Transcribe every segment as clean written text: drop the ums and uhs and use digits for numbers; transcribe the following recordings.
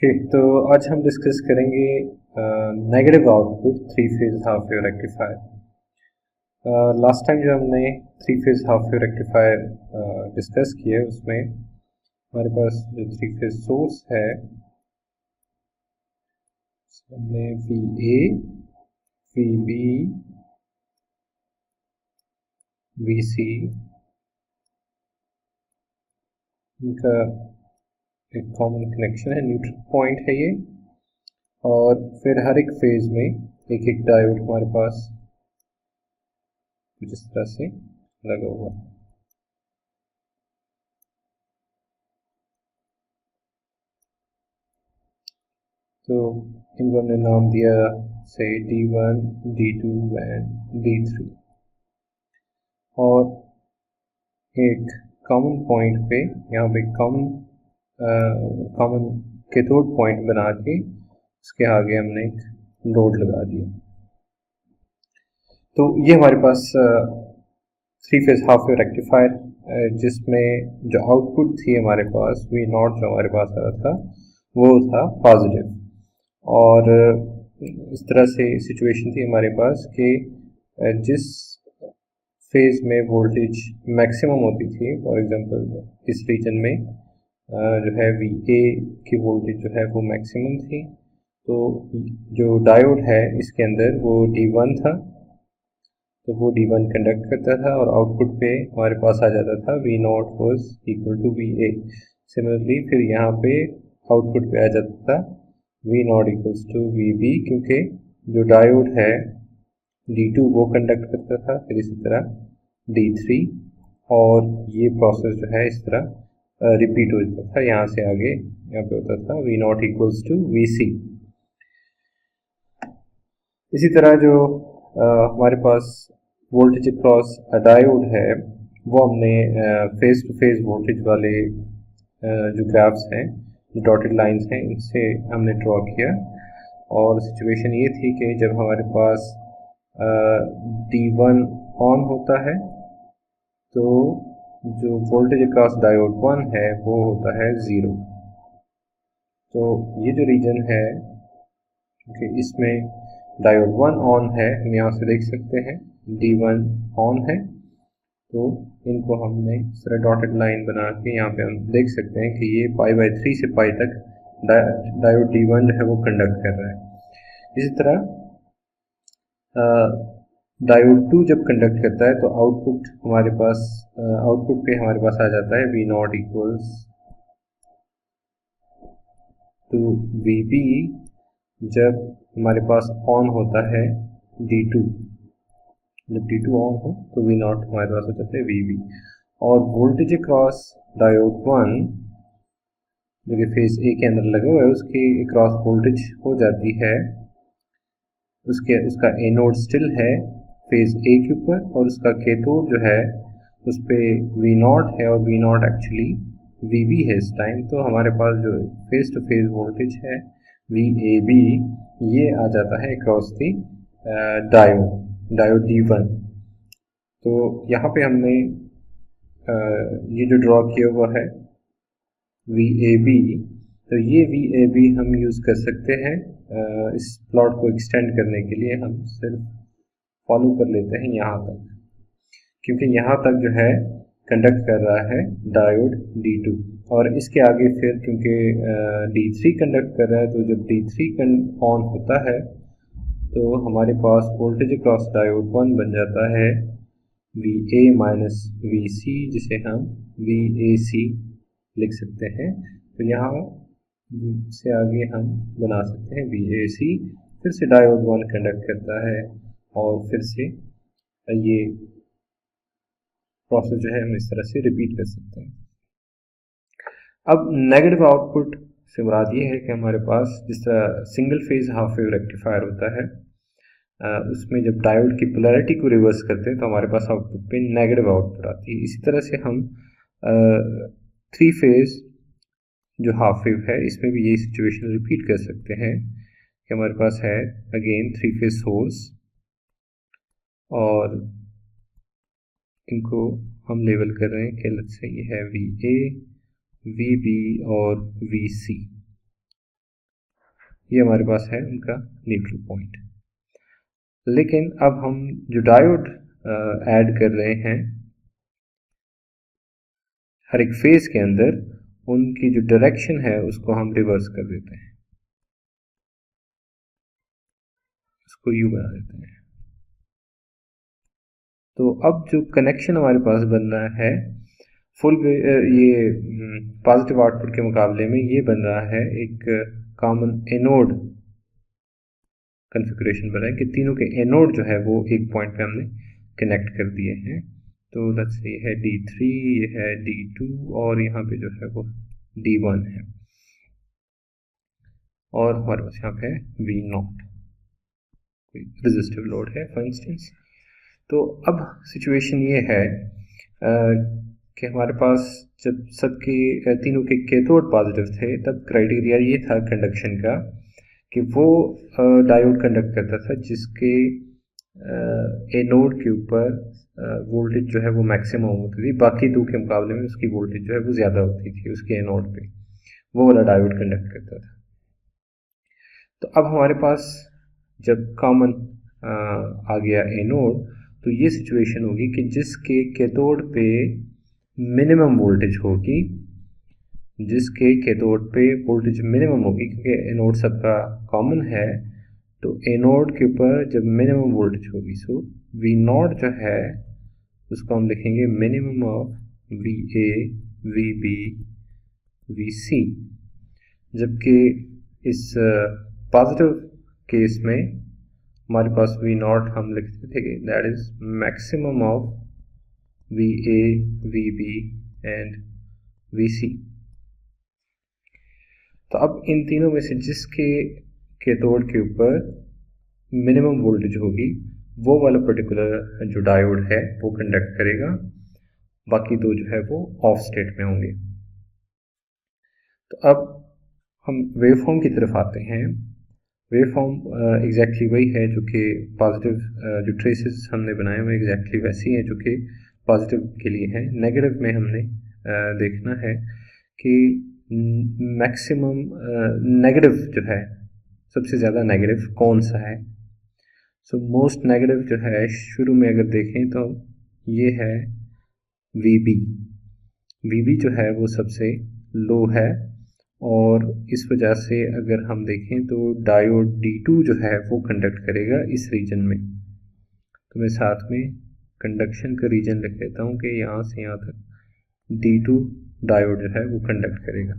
तो आज हम डिस्कस करेंगे negative output three phase half wave rectifier. Last time जो हमने three phase half wave rectifier discuss किया उसमें हमारे पास जो थ्री फेज सोर्स है हमने V A, V B, V C इनका एक कॉमन कनेक्शन है, न्यूट्रल पॉइंट है ये। और फिर हर एक फेज में एक एक डायोड हमारे पास कुछ इस तरह से लगा हुआ है। तो इनको हमने नाम दिया से D1, D2 एंड D3। और एक कॉमन पॉइंट पे यहाँ पे कॉमन कैथोड पॉइंट बना के उसके आगे हमने एक लोड लगा दिया। तो ये हमारे पास three phase half wave rectifier जिसमें जो आउटपुट थी हमारे पास वी नॉट जो हमारे पास आ रहा था वो था पॉजिटिव। और इस तरह से सिचुएशन थी हमारे पास कि जिस फेज में वोल्टेज मैक्सिमम होती थी, फॉर एग्जांपल इस रीजन में जो है वी ए की वोल्टेज जो है वो मैक्सिमम थी। तो जो डायोड है इसके अंदर वो D1 था, तो वो D1 कंडक्ट करता था और आउटपुट पे हमारे पास आ जाता था V naught was equal to V A. Similarly फिर यहाँ पे आउटपुट पे आ जाता था V not equals to V B, क्योंकि जो डायोड है D2 वो कंडक्ट करता था, फिर इसी तरह D3, और ये प्रोसेस जो है इस तरह रिपीट हो जाता था। यहाँ से आगे यहाँ पे होता था V not equals to V C. इसी तरह जो हमारे पास वोल्टेज अक्रॉस डायोड है वो हमने फेज टू फेज वोल्टेज वाले जो ग्राफ्स हैं, जो डॉटेड लाइंस हैं, इनसे हमने ड्रॉ किया। और सिचुएशन ये थी कि जब हमारे पास D1 ऑन होता है तो जो वोल्टेज अक्रॉस डायोड 1 है वो होता है 0। तो ये जो रीजन है कि इसमें डायोड 1 ऑन है, हम यहाँ से देख सकते हैं D1 ऑन है। तो इनको हमने इस तरह डॉटेड लाइन बना के यहाँ पे हम देख सकते हैं कि ये π/3 से π तक डायोड D1 जो है वो कंडक्ट कर रहा है। इसी तरह डायोड 2 जब कंडक्ट करता है तो आउटपुट पे हमारे पास आ जाता है V not equals to V B. जब हमारे पास ऑन होता है D2, जब D2 ऑन हो तो V नॉट हमारे पास हो जाता है VB। और वोल्टेज अक्रॉस डायोड 1 जो कि फेज ए के अंदर लगा हुआ है उसकी अक्रॉस वोल्टेज हो जाती है, उसका एनोड स्टिल है फेज ए के ऊपर और उसका कैथोड जो है उस पर वी नॉट है और V naught actually V B है इस टाइम। तो हमारे पास जो फेज टू फेज वोल्टेज है वी ए बी ये आ जाता है अक्रॉस दी डायोड D1। तो यहाँ पे हमने ये जो ड्रॉ किया हुआ है वी ए बी, तो ये वी ए बी हम यूज़ कर सकते हैं इस प्लॉट को एक्सटेंड करने के लिए। हम सिर्फ फॉलो कर लेते हैं यहाँ तक, क्योंकि यहाँ तक जो है कंडक्ट कर रहा है डायोड D2 और इसके आगे फिर क्योंकि D3 कंडक्ट कर रहा है, तो जब D3 ऑन होता है तो हमारे पास वोल्टेज अक्रॉस डायोड 1 बन जाता है VA माइनस VC, जिसे हम VAC लिख सकते हैं। तो यहाँ से आगे हम बना सकते हैं VAC। फिर से डायोड 1 कंडक्ट करता है और फिर से ये प्रोसेस जो है हम इस तरह से रिपीट कर सकते हैं। अब नेगेटिव आउटपुट से मुराद ये है कि हमारे पास जिस तरह single phase half wave rectifier होता है उसमें जब डायोड की पोलैरिटी को रिवर्स करते हैं तो हमारे पास आउटपुट पे नेगेटिव आउटपुट आती है। इसी तरह से हम थ्री फेज जो हाफ वेव है इसमें भी यही सिचुएशन रिपीट कर सकते हैं कि हमारे पास है अगेन थ्री फेज सोर्स और इनको हम लेबल कर रहे हैं कि लेट्स से ये है वी ए, वी बी और वी सी। ये हमारे पास है उनका न्यूट्रल पॉइंट। लेकिन अब हम जो डायोड ऐड कर रहे हैं हर एक फेज के अंदर, उनकी जो डायरेक्शन है उसको हम रिवर्स कर देते हैं, उसको यू बना देते हैं। तो अब जो कनेक्शन हमारे पास बन रहा है फुल ये पॉजिटिव आउटपुट के मुकाबले में ये बन रहा है एक कॉमन एनोड कॉन्फ़िगरेशन बना है कि तीनों के एनोड जो है वो एक पॉइंट पे हमने कनेक्ट कर दिए हैं। तो लेट्स से ये है D3, ये है D2 और यहाँ पे जो है वो D1 है, और हमारे पास यहाँ पे है V0, कोई रेजिस्टिव लोड है फॉर इंस्टेंस। तो अब सिचुएशन ये है कि हमारे पास जब सबके तीनों के कैथोड पॉजिटिव थे तब क्राइटेरिया ये था कंडक्शन का कि वो डायोड कंडक्ट करता था जिसके एनोड के ऊपर वोल्टेज जो है वो मैक्सिमम होती थी, बाकी दो के मुकाबले में उसकी वोल्टेज जो है वो ज़्यादा होती थी उसके एनोड पे, वो वाला डायोड कंडक्ट करता था। तो अब हमारे पास जब कॉमन आ गया एनोड, तो ये सिचुएशन होगी कि जिसके कैथोड पे मिनिमम वोल्टेज होगी, जिसके कैथोड पे वोल्टेज मिनिमम होगी, क्योंकि एनोड सबका कॉमन है, तो एनोड के ऊपर जब मिनिमम वोल्टेज होगी, सो वी नॉट जो है उसको हम लिखेंगे minimum of V A, V B, V C. जबकि इस पॉजिटिव केस में हमारे पास वी नॉट हम लिखते थे कि that is maximum of V A, V B and V C. तो अब इन तीनों में से जिसके कैथोड के ऊपर मिनिमम वोल्टेज होगी वो वाला पर्टिकुलर जो डायोड है वो कंडक्ट करेगा, बाकी दो जो है वो ऑफ स्टेट में होंगे। तो अब हम वेवफॉर्म की तरफ आते हैं। वेवफॉर्म एग्जैक्टली वही है जो कि पॉजिटिव जो ट्रेसेस हमने बनाए हुए एग्जैक्टली वैसी हैं जो कि पॉजिटिव के लिए हैं। नेगेटिव में हमने देखना है कि मैक्सिमम नेगेटिव जो है, सबसे ज़्यादा नेगेटिव कौन सा है। सो मोस्ट नेगेटिव जो है शुरू में अगर देखें तो ये है VB। VB जो है वो सबसे लो है, और इस वजह से अगर हम देखें तो डायोड D2 जो है वो कंडक्ट करेगा इस रीजन में। तो मैं साथ में कंडक्शन का रीजन लिख लेता हूँ कि यहाँ से यहाँ तक D2 डायोड जो है वो कंडक्ट करेगा।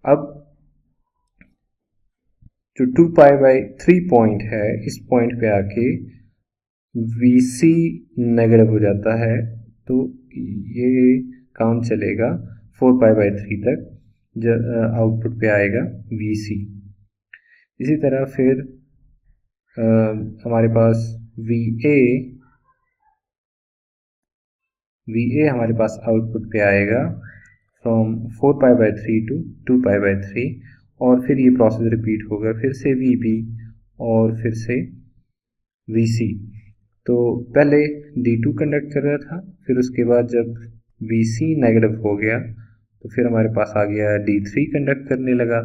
अब जो 2π/3 पॉइंट है, इस पॉइंट पे आके VC नेगेटिव हो जाता है, तो ये काम चलेगा 4π/3 तक, जब आउटपुट पे आएगा VC। इसी तरह फिर हमारे पास VA हमारे पास आउटपुट पे आएगा फ्रॉम 4π/3 टू 2π/3, और फिर ये प्रोसेस रिपीट होगा, फिर से VB और फिर से VC। तो पहले D2 कंडक्ट कर रहा था, फिर उसके बाद जब VC नेगेटिव हो गया तो फिर हमारे पास आ गया D3 कंडक्ट करने लगा,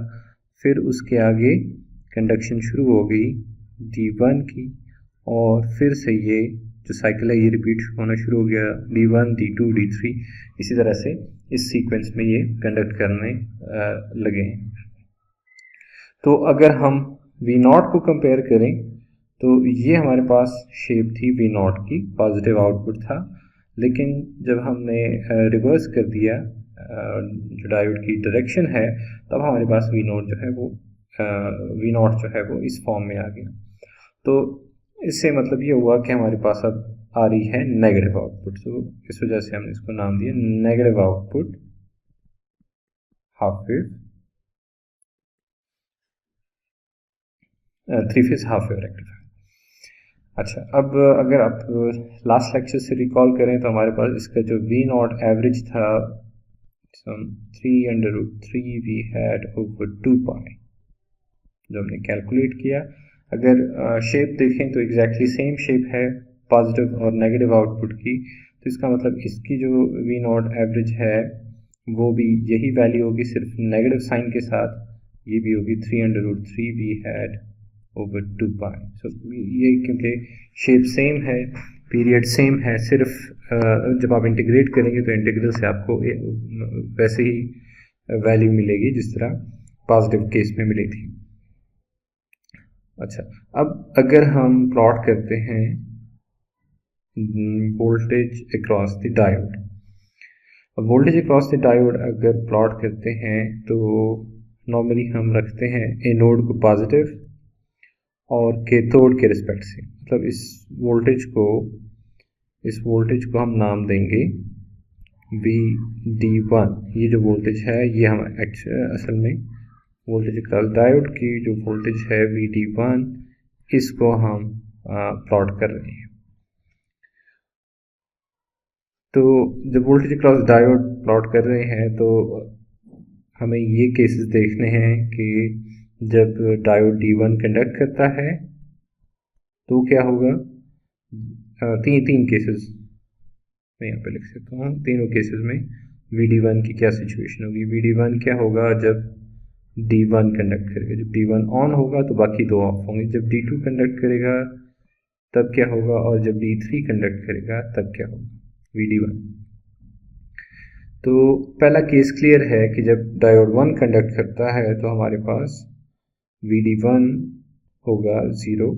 फिर उसके आगे कंडक्शन शुरू हो गई D1 की, और फिर से ये जो साइकिल है ये रिपीट होना शुरू हो गया D1, D2, D3, इसी तरह से इस सीक्वेंस में ये कंडक्ट करने लगे हैं। तो अगर हम V0 को कंपेयर करें तो ये हमारे पास शेप थी V0 की, पॉजिटिव आउटपुट था, लेकिन जब हमने रिवर्स कर दिया जो डायोड की डायरेक्शन है, तब हमारे पास V0 जो है वो जो है वो इस फॉर्म में आ गया। तो इससे मतलब ये हुआ कि हमारे पास अब आ रही है नेगेटिव आउटपुट। तो इस वजह से हमने इसको नाम दिया negative output half wave, three phase half wave rectifier. अच्छा, अब अगर आप लास्ट लेक्चर से रिकॉल करें तो हमारे पास इसका जो V0 एवरेज था 3√3 वी हैड ओवर 2π, जो हमने कैलकुलेट किया। अगर शेप देखें तो एग्जैक्टली सेम शेप है पॉजिटिव और नेगेटिव आउटपुट की, तो इसका मतलब इसकी जो V0 एवरेज है वो भी यही वैल्यू होगी, सिर्फ नेगेटिव साइन के साथ ये भी होगी 3√3 वी हैड ओवर 2 पाई। सो ये क्योंकि शेप सेम है, पीरियड सेम है, सिर्फ जब आप इंटीग्रेट करेंगे तो इंटीग्रल से आपको वैसे ही वैल्यू मिलेगी जिस तरह पॉजिटिव केस में मिली थी। अच्छा, अब अगर हम प्लॉट करते हैं voltage across the diode, voltage across the diode अगर प्लॉट करते हैं तो नॉर्मली हम रखते हैं एनोड को पॉजिटिव और कैथोड के रिस्पेक्ट से, मतलब इस वोल्टेज को हम नाम देंगे VD1। ये जो वोल्टेज है ये हम असल में वोल्टेज अक्रॉस डायोड की जो वोल्टेज है VD1, इसको हम प्लॉट कर रहे हैं। तो जब वोल्टेज अक्रॉस डायोड प्लॉट कर रहे हैं तो हमें ये केसेस देखने हैं कि जब डायोड D1 कंडक्ट करता है तो क्या होगा। तीन केसेस मैं यहाँ पे लिख सकता हूँ। तीनों केसेस में VD1 की क्या सिचुएशन होगी। VD1 क्या होगा जब D1 कंडक्ट करेगा, जब D1 ऑन होगा तो बाकी दो ऑफ होंगे। जब D2 कंडक्ट करेगा तब क्या होगा, और जब D3 कंडक्ट करेगा तब क्या होगा, VD1। तो पहला केस क्लियर है कि जब डायोड 1 कंडक्ट करता है तो हमारे पास VD1 होगा 0।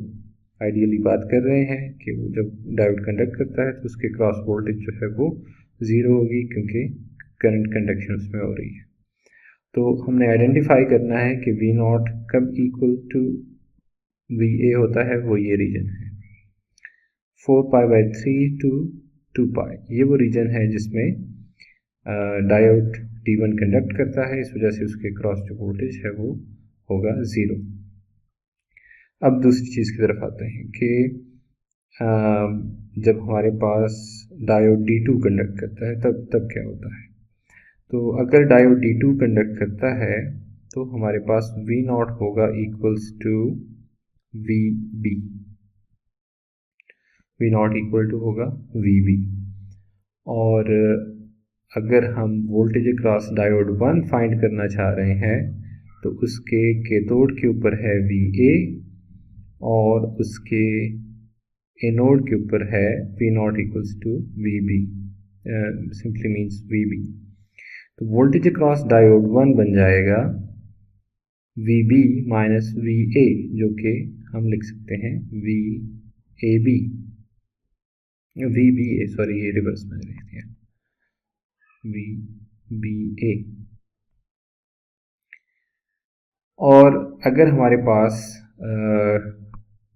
आइडियली बात कर रहे हैं कि वो जब डायोड कंडक्ट करता है तो उसके क्रॉस वोल्टेज जो है वो 0 होगी, क्योंकि करंट कंडक्शन उसमें हो रही है। तो हमने आइडेंटिफाई करना है कि V0 कब इक्वल टू VA होता है, वो ये रीजन है 4π/3 to 2π। ये वो रीजन है जिसमें डायोड D1 कंडक्ट करता है, इस वजह से उसके क्रॉस जो वोल्टेज है वो होगा 0। अब दूसरी चीज़ की तरफ आते हैं कि जब हमारे पास डायोड D2 कंडक्ट करता है तब क्या होता है। तो अगर डायोड D2 कंडक्ट करता है तो हमारे पास V0 होगा equals to VB। V0 equal to होगा VB। और अगर हम वोल्टेज अक्रॉस डायोड 1 फाइंड करना चाह रहे हैं तो उसके कैथोड के ऊपर है VA और उसके एनोड के ऊपर है V0 equals to VB, simply means VB। तो वोल्टेज अक्रॉस डायोड 1 बन जाएगा VB माइनस VA, जो कि हम लिख सकते हैं VBA, सॉरी ये रिवर्स में लिख दिया, VBA। और अगर हमारे पास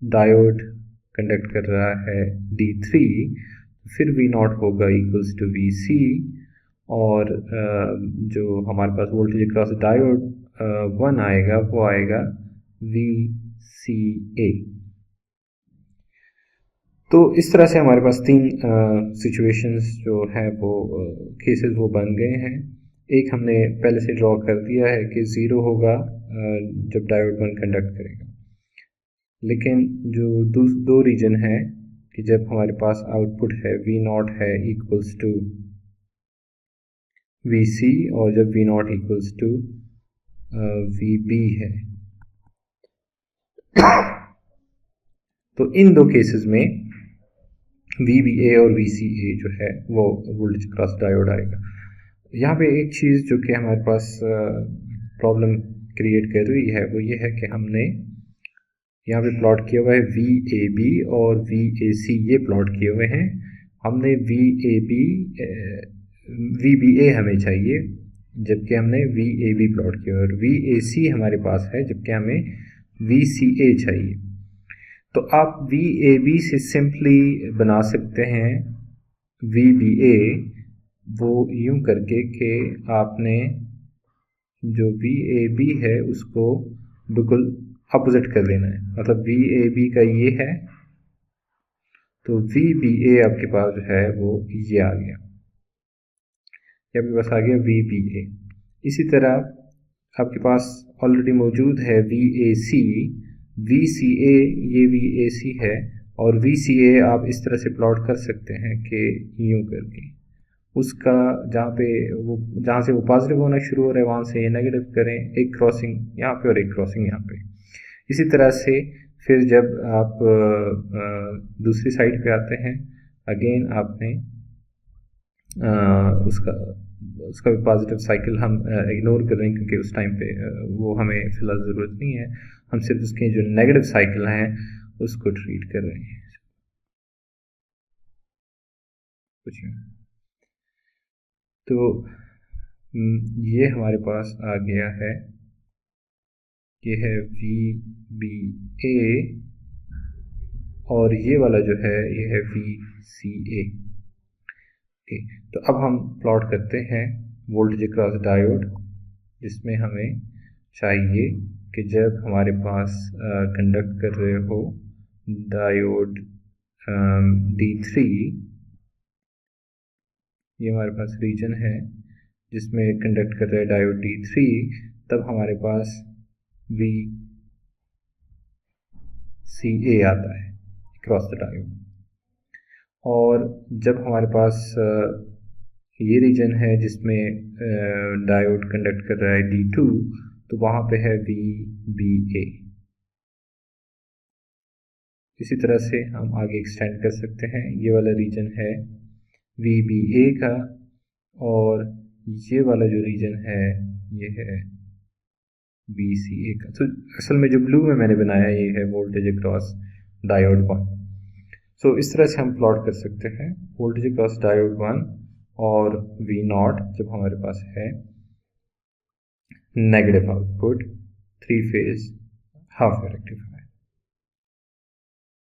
डायोड कंडक्ट कर रहा है D3, फिर V0 होगा इक्वल्स टू VC, और जो हमारे पास वोल्टेज अक्रॉस डायोड 1 आएगा वो आएगा VCA। तो इस तरह से हमारे पास तीन सिचुएशंस जो है वो केसेस वो बन गए हैं। एक हमने पहले से ड्रॉ कर दिया है कि 0 होगा जब डायोड 1 कंडक्ट करेगा, लेकिन जो दो रीजन है कि जब हमारे पास आउटपुट है V0 है इक्वल्स टू VC और जब V0 इक्वल्स टू VB है। तो इन दो केसेस में VBA और VCA जो है वो वोल्टेज क्रॉस डायोड आएगा। यहाँ पे एक चीज़ जो कि हमारे पास प्रॉब्लम क्रिएट कर रही है वो ये है कि हमने यहाँ पे प्लॉट किया हुआ है VAB और VAC, ये प्लॉट किए हुए हैं। हमने VBA हमें चाहिए जबकि हमने VAB प्लॉट किया, और VAC हमारे पास है जबकि हमें VCA चाहिए। तो आप VAB से सिंपली बना सकते हैं VBA, वो यूं करके कि आपने जो VAB है उसको बिल्कुल अपोजिट कर देना है, मतलब VAB का ये है तो VBA आपके पास जो है वो ये आ गया, आपके पास आ गया VBA। इसी तरह आपके पास ऑलरेडी मौजूद है VAC, VCA ये VAC है, और VCA आप इस तरह से प्लॉट कर सकते हैं कि यूं करके उसका जहाँ से वो पॉजिटिव होना शुरू हो रहा है वहाँ से नेगेटिव करें, एक क्रॉसिंग यहाँ पे और एक क्रॉसिंग यहाँ पे। इसी तरह से फिर जब आप दूसरी साइड पे आते हैं, अगेन आपने उसका भी पॉजिटिव साइकिल हम इग्नोर कर रहे हैं क्योंकि उस टाइम पे वो हमें फ़िलहाल ज़रूरत नहीं है, हम सिर्फ उसके जो नेगेटिव साइकिल हैं उसको ट्रीट कर रहे हैं। कुछ तो ये हमारे पास आ गया है, ये है VBA और ये वाला जो है ये है VCA। तो अब हम प्लॉट करते हैं वोल्टेज अक्रॉस डायोड, जिसमें हमें चाहिए कि जब हमारे पास कंडक्ट कर रहे हो डायोड D3, ये हमारे पास रीजन है जिसमें कंडक्ट कर रहा है डायोड D3, तब हमारे पास VCA आता है क्रॉस द डायोड। और जब हमारे पास ये रीजन है जिसमें डायोड कंडक्ट कर रहा है D2, तो वहाँ पे है VBA। इसी तरह से हम आगे एक्सटेंड कर सकते हैं, ये वाला रीजन है VBA का और ये वाला जो रीजन है ये है VCA का। तो असल में जो ब्लू में मैंने बनाया ये है वोल्टेज अक्रॉस डायोड 1। सो इस तरह से हम प्लॉट कर सकते हैं वोल्टेज अक्रॉस डायोड 1 और V0 जब हमारे पास है negative output 3 phase half wave rectifier.